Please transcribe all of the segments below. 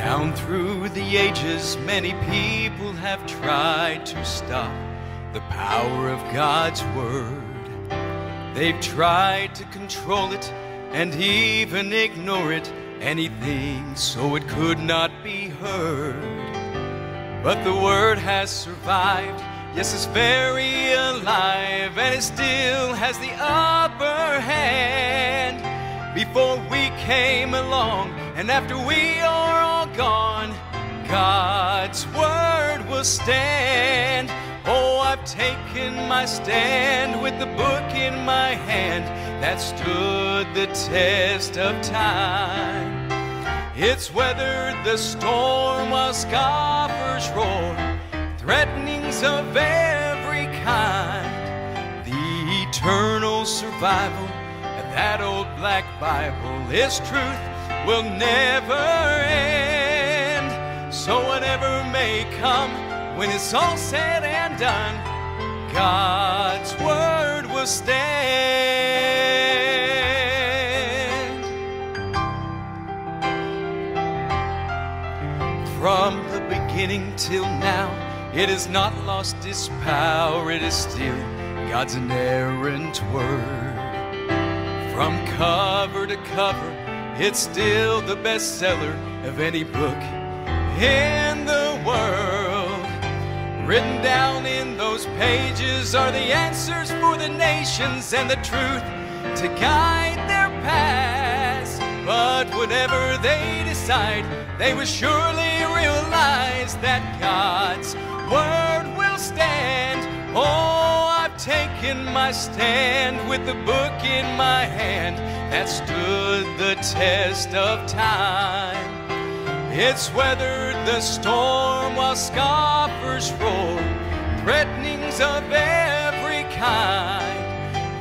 Down through the ages, many people have tried to stop the power of God's Word. They've tried to control it and even ignore it, anything so it could not be heard. But the Word has survived, yes, it's very alive, and it still has the upper hand. Before we came along, and after we are all gone, God's Word will stand. Oh, I've taken my stand with the book in my hand that stood the test of time. It's weathered the storm while scoffers roar, threatenings of every kind. The eternal survival of that old black Bible, its truth will never end. So whatever may come, when it's all said and done, God's Word will stand. From the beginning till now, it has not lost its power. It is still God's inerrant Word. From cover to cover, it's still the bestseller of any book in the world. Written down in those pages are the answers for the nations and the truth to guide their paths. But whatever they decide, they will surely realize that God's Word will stand. Oh, I've taken my stand with the book in my hand that stood the test of time. It's weathered the storm while scoffers roar, threatenings of every kind.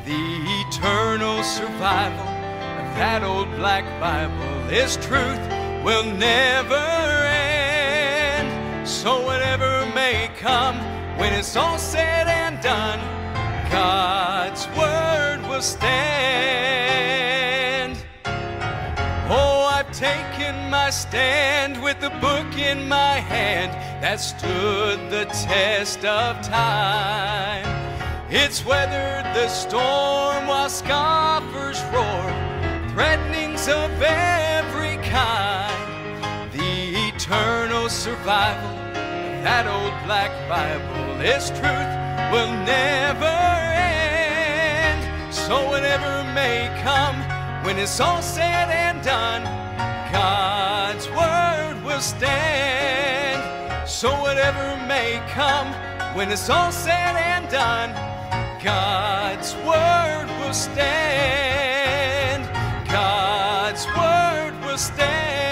The eternal survival of that old black Bible, its truth will never end. So whatever may come, when it's all said and done, God's Word will stand. Oh, I've taken my stand with the book in my hand that stood the test of time. It's weathered the storm while scoffers roar, threatenings of every kind. The eternal survival of that old black Bible, its truth will never end. So whatever may come, when it's all said and done, God's Word will stand. So whatever may come, when it's all said and done, God's Word will stand. God's Word will stand.